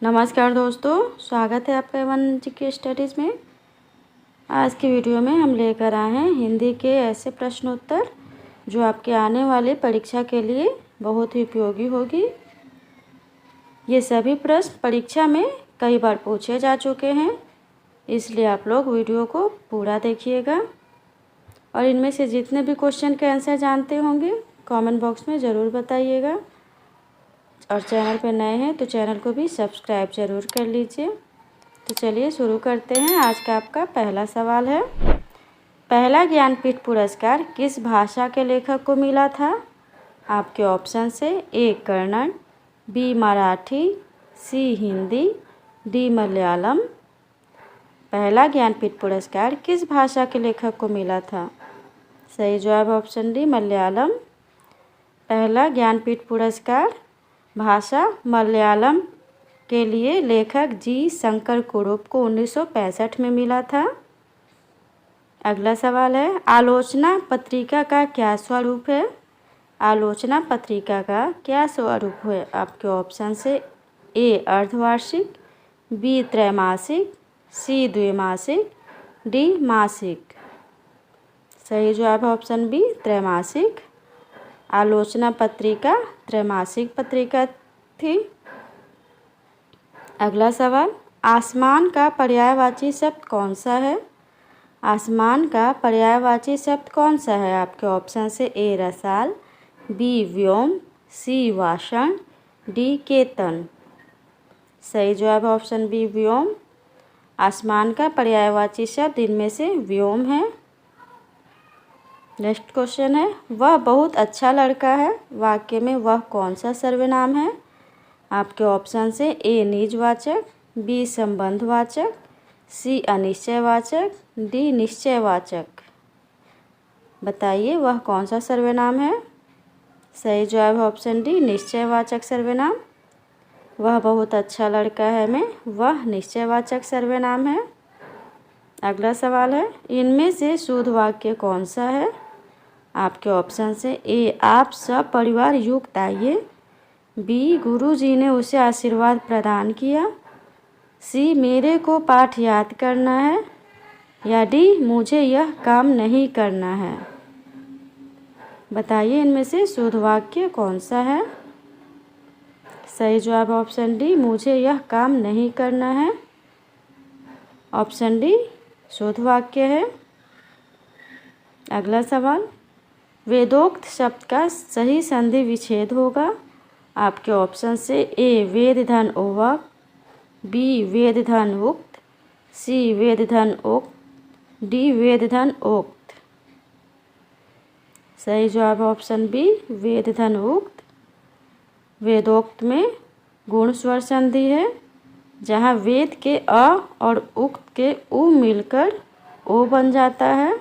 नमस्कार दोस्तों, स्वागत है आपका एवन जीके स्टडीज़ में। आज की वीडियो में हम लेकर आए हैं हिंदी के ऐसे प्रश्नोत्तर जो आपके आने वाली परीक्षा के लिए बहुत ही उपयोगी होगी। ये सभी प्रश्न परीक्षा में कई बार पूछे जा चुके हैं, इसलिए आप लोग वीडियो को पूरा देखिएगा और इनमें से जितने भी क्वेश्चन के आंसर जानते होंगे कमेंट बॉक्स में ज़रूर बताइएगा। और चैनल पर नए हैं तो चैनल को भी सब्सक्राइब ज़रूर कर लीजिए। तो चलिए शुरू करते हैं। आज का आपका पहला सवाल है, पहला ज्ञानपीठ पुरस्कार किस भाषा के लेखक को मिला था? आपके ऑप्शन से ए कन्नड़, बी मराठी, सी हिंदी, डी मलयालम। पहला ज्ञानपीठ पुरस्कार किस भाषा के लेखक को मिला था? सही जवाब ऑप्शन डी मलयालम। पहला ज्ञानपीठ पुरस्कार भाषा मलयालम के लिए लेखक जी शंकर कुरुप को 1965 में मिला था। अगला सवाल है, आलोचना पत्रिका का क्या स्वरूप है? आलोचना पत्रिका का क्या स्वरूप है? आपके ऑप्शन से ए अर्धवार्षिक, बी त्रैमासिक, सी द्विमासिक, डी मासिक। सही जवाब ऑप्शन बी त्रैमासिक। आलोचना पत्रिका त्रैमासिक पत्रिका थी। अगला सवाल, आसमान का पर्यायवाची शब्द कौन सा है? आसमान का पर्यायवाची शब्द कौन सा है? आपके ऑप्शन से ए रसाल, बी व्योम, सी वाषण, डी केतन। सही जवाब ऑप्शन बी व्योम। आसमान का पर्यायवाची शब्द इनमें से व्योम है। नेक्स्ट क्वेश्चन है, वह बहुत अच्छा लड़का है वाक्य में वह कौन सा सर्वनाम है? आपके ऑप्शन से ए निजवाचक, बी संबंधवाचक, सी अनिश्चयवाचक, डी निश्चयवाचक। बताइए वह कौन सा सर्वनाम है? सही जवाब ऑप्शन डी निश्चयवाचक सर्वनाम। वह बहुत अच्छा लड़का है में वह निश्चयवाचक सर्वनाम है। अगला सवाल है, इनमें से शुद्ध वाक्य कौन सा है? आपके ऑप्शन से ए आप सब परिवार युक्त आइए, बी गुरुजी ने उसे आशीर्वाद प्रदान किया, सी मेरे को पाठ याद करना है, या डी मुझे यह काम नहीं करना है। बताइए इनमें से शुद्ध वाक्य कौन सा है? सही जवाब ऑप्शन डी मुझे यह काम नहीं करना है। ऑप्शन डी शुद्ध वाक्य है। अगला सवाल, वेदोक्त शब्द का सही संधि विच्छेद होगा। आपके ऑप्शन से ए वेद धन ओवक, बी वेद धन उक्त, सी वेद धन उक्त, डी वेद धन उक्त। सही जवाब ऑप्शन बी वेद धन उक्त। वेदोक्त में गुण स्वर संधि है, जहाँ वेद के अ और उक्त के उ मिलकर ओ बन जाता है।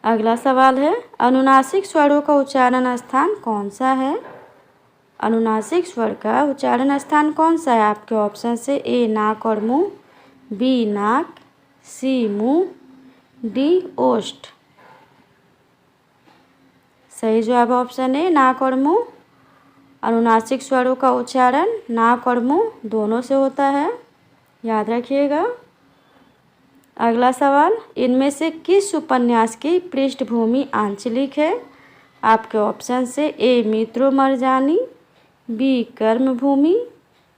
अगला सवाल है, अनुनासिक स्वरों का उच्चारण स्थान कौन सा है? अनुनासिक स्वर का उच्चारण स्थान कौन सा है? आपके ऑप्शन से ए नाक और मुंह, बी नाक, सी मुंह, डी ओष्ठ। सही जवाब ऑप्शन ए नाक और मुंह। अनुनासिक स्वरों का उच्चारण नाक और मुंह दोनों से होता है, याद रखिएगा। अगला सवाल, इनमें से किस उपन्यास की पृष्ठभूमि आंचलिक है? आपके ऑप्शन से ए मित्रो मरजानी, बी कर्मभूमि,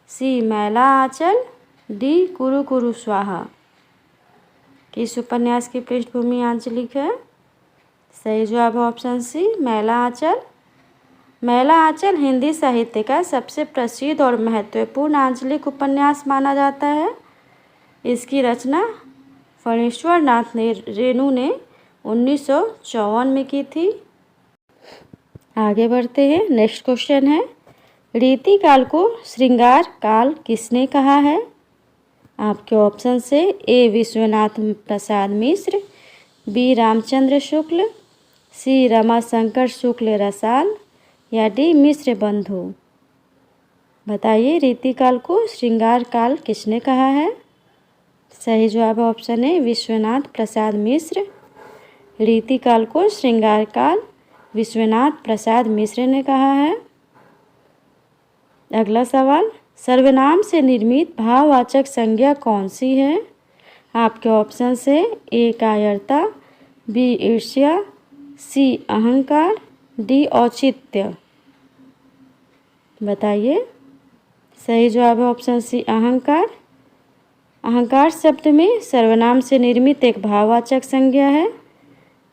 सी मैला आंचल, डी कुरु कुरु स्वाहा। किस उपन्यास की पृष्ठभूमि आंचलिक है? सही जवाब ऑप्शन सी मैला आंचल। मैला आंचल हिंदी साहित्य का सबसे प्रसिद्ध और महत्वपूर्ण आंचलिक उपन्यास माना जाता है। इसकी रचना फणीश्वर नाथ रेणु ने 1954 में की थी। आगे बढ़ते हैं। नेक्स्ट क्वेश्चन है, रीतिकाल को श्रृंगार काल किसने कहा है? आपके ऑप्शन से ए विश्वनाथ प्रसाद मिश्र, बी रामचंद्र शुक्ल, सी रमाशंकर शुक्ल रसाल, या डी मिश्र बंधु। बताइए रीतिकाल को श्रृंगार काल किसने कहा है? सही जवाब ऑप्शन है विश्वनाथ प्रसाद मिश्र। रीतिकाल को श्रृंगार काल विश्वनाथ प्रसाद मिश्र ने कहा है। अगला सवाल, सर्वनाम से निर्मित भाववाचक संज्ञा कौन सी है? आपके ऑप्शन है ए कायरता, बी ईर्ष्या, सी अहंकार, डी औचित्य। बताइए। सही जवाब है ऑप्शन सी अहंकार। अहंकार शब्द में सर्वनाम से निर्मित एक भाववाचक संज्ञा है।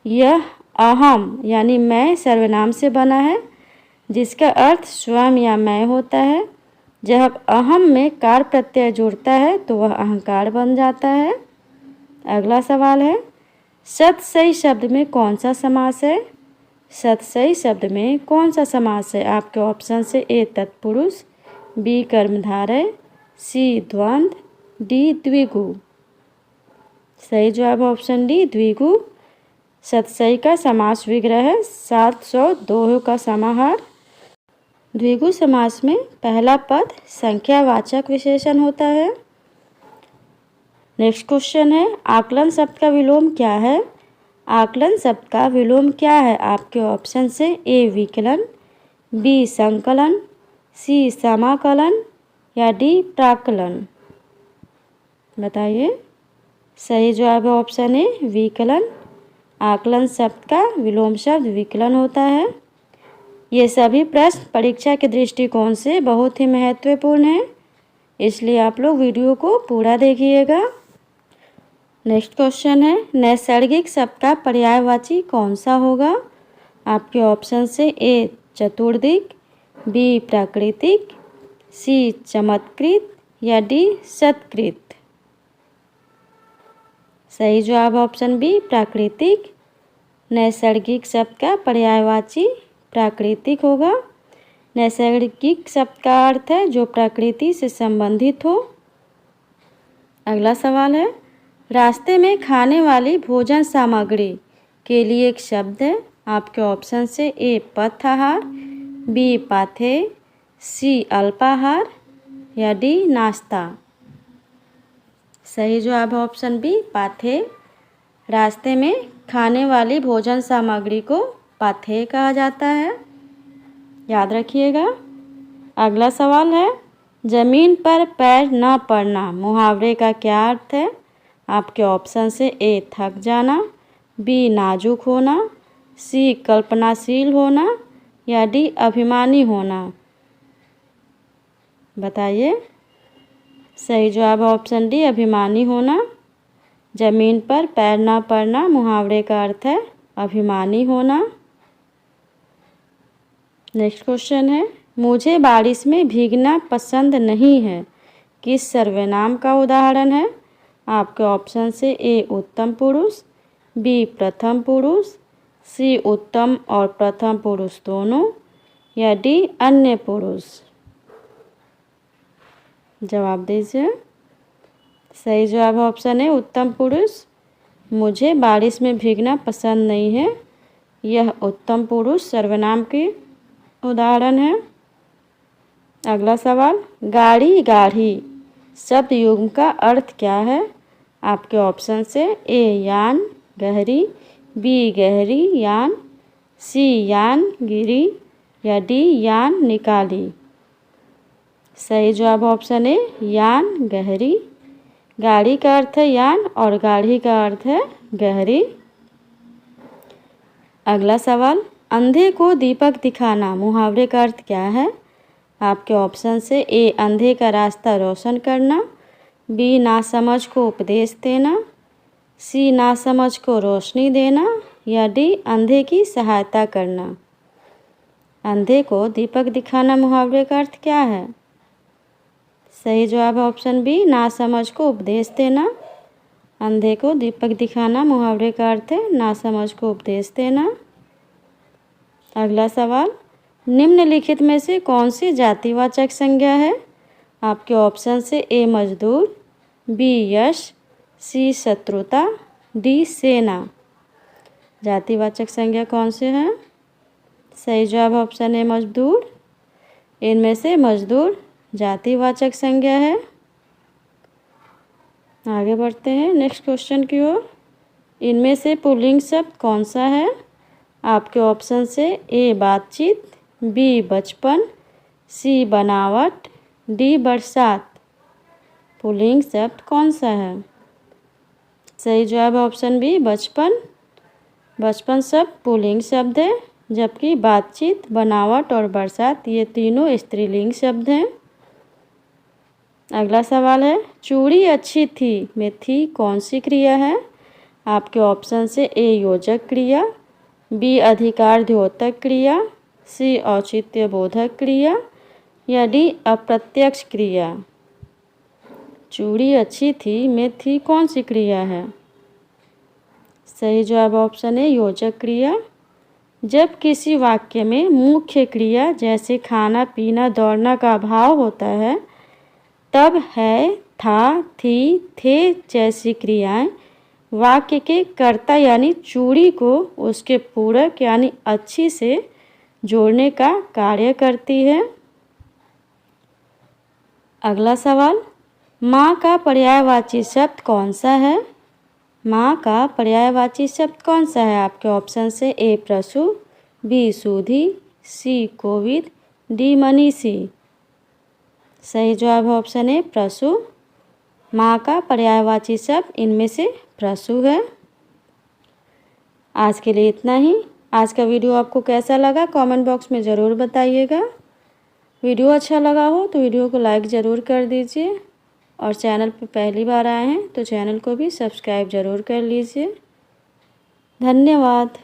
यह अहम यानी मैं सर्वनाम से बना है, जिसका अर्थ स्वयं या मैं होता है। जब अहम में कार प्रत्यय जुड़ता है तो वह अहंकार बन जाता है। अगला सवाल है, सतसई शब्द में कौन सा समास है? सतसई शब्द में कौन सा समास है? आपके ऑप्शन से ए तत्पुरुष, बी कर्मधारय, सी द्वंद्व, डी द्विगु। सही जवाब ऑप्शन डी द्विगु। सतसई का समास विग्रह है 702 का समाहार। द्विगु समास में पहला पद संख्यावाचक विशेषण होता है। नेक्स्ट क्वेश्चन है, आकलन शब्द का विलोम क्या है? आकलन शब्द का विलोम क्या है? आपके ऑप्शन से ए विकलन, बी संकलन, सी समाकलन या डी प्राकलन। बताइए। सही जवाब है ऑप्शन ए विकलन। आकलन शब्द का विलोम शब्द विकलन होता है। ये सभी प्रश्न परीक्षा के दृष्टिकोण से बहुत ही महत्वपूर्ण हैं, इसलिए आप लोग वीडियो को पूरा देखिएगा। नेक्स्ट क्वेश्चन है, नैसर्गिक शब्द का पर्यायवाची कौन सा होगा? आपके ऑप्शन से ए चतुर्दिक, बी प्राकृतिक, सी चमत्कृत या डी सत्कृत। सही जवाब ऑप्शन बी प्राकृतिक। नैसर्गिक शब्द का पर्यायवाची प्राकृतिक होगा। नैसर्गिक शब्द का अर्थ है जो प्रकृति से संबंधित हो। अगला सवाल है, रास्ते में खाने वाली भोजन सामग्री के लिए एक शब्द है। आपके ऑप्शन से ए पथाहार, बी पाथेय, सी अल्पाहार या डी नाश्ता। सही जवाब है ऑप्शन बी पाथेय। रास्ते में खाने वाली भोजन सामग्री को पाथेय कहा जाता है, याद रखिएगा। अगला सवाल है, जमीन पर पैर न पड़ना मुहावरे का क्या अर्थ है? आपके ऑप्शन से ए थक जाना, बी नाजुक होना, सी कल्पनाशील होना या डी अभिमानी होना। बताइए। सही जवाब ऑप्शन डी अभिमानी होना। जमीन पर पैर न पड़ना मुहावरे का अर्थ है अभिमानी होना। नेक्स्ट क्वेश्चन है, मुझे बारिश में भीगना पसंद नहीं है किस सर्वनाम का उदाहरण है? आपके ऑप्शन से ए उत्तम पुरुष, बी प्रथम पुरुष, सी उत्तम और प्रथम पुरुष दोनों या डी अन्य पुरुष। जवाब दीजिए। सही जवाब ऑप्शन है उत्तम पुरुष। मुझे बारिश में भीगना पसंद नहीं है, यह उत्तम पुरुष सर्वनाम के उदाहरण है। अगला सवाल, गाढ़ी गाढ़ी शब्द युग्म का अर्थ क्या है? आपके ऑप्शन से ए यान गहरी, बी गहरी यान, सी यान गिरी या डी यान निकाली। सही जवाब ऑप्शन ए यान गहरी। गाढ़ी का अर्थ है यान और गाढ़ी का अर्थ है गहरी। अगला सवाल, अंधे को दीपक दिखाना मुहावरे का अर्थ क्या है? आपके ऑप्शन से ए अंधे का रास्ता रोशन करना, बी नासमझ को उपदेश देना, सी नासमझ को रोशनी देना या डी अंधे की सहायता करना। अंधे को दीपक दिखाना मुहावरे का अर्थ क्या है? सही जवाब है ऑप्शन बी नासमझ को उपदेश देना। अंधे को दीपक दिखाना मुहावरे का अर्थ है नासमझ को उपदेश देना। अगला सवाल, निम्नलिखित में से कौन सी जातिवाचक संज्ञा है? आपके ऑप्शन से ए मजदूर, बी यश, सी शत्रुता, डी सेना। जातिवाचक संज्ञा कौन से हैं? सही जवाब ऑप्शन ए मजदूर। इनमें से मजदूर जातिवाचक संज्ञा है। आगे बढ़ते हैं नेक्स्ट क्वेश्चन की ओर। इनमें से पुल्लिंग शब्द कौन सा है? आपके ऑप्शन से ए बातचीत, बी बचपन, सी बनावट, डी बरसात। पुल्लिंग शब्द कौन सा है? सही जवाब ऑप्शन बी बचपन। बचपन शब्द पुल्लिंग शब्द है, जबकि बातचीत, बनावट और बरसात ये तीनों स्त्रीलिंग शब्द हैं। अगला सवाल है, चूड़ी अच्छी थी में थी कौन सी क्रिया है? आपके ऑप्शन से ए योजक क्रिया, बी अधिकार द्योतक क्रिया, सी औचित्य बोधक क्रिया या डी अप्रत्यक्ष क्रिया। चूड़ी अच्छी थी में थी कौन सी क्रिया है? सही जवाब ऑप्शन है योजक क्रिया। जब किसी वाक्य में मुख्य क्रिया जैसे खाना पीना दौड़ना का अभाव होता है, तब है, था, थी, थे जैसी क्रियाएं वाक्य के कर्ता यानी चूड़ी को उसके पूरक यानी अच्छी से जोड़ने का कार्य करती है। अगला सवाल, माँ का पर्यायवाची शब्द कौन सा है? माँ का पर्यायवाची शब्द कौन सा है? आपके ऑप्शन से ए प्रसून, बी सुधी, सी कोविद, डी मनीषी। सही जवाब ऑप्शन है प्रसून। माँ का पर्यायवाची शब्द इनमें से प्रसू है। आज के लिए इतना ही। आज का वीडियो आपको कैसा लगा कमेंट बॉक्स में ज़रूर बताइएगा। वीडियो अच्छा लगा हो तो वीडियो को लाइक ज़रूर कर दीजिए और चैनल पर पहली बार आए हैं तो चैनल को भी सब्सक्राइब ज़रूर कर लीजिए। धन्यवाद।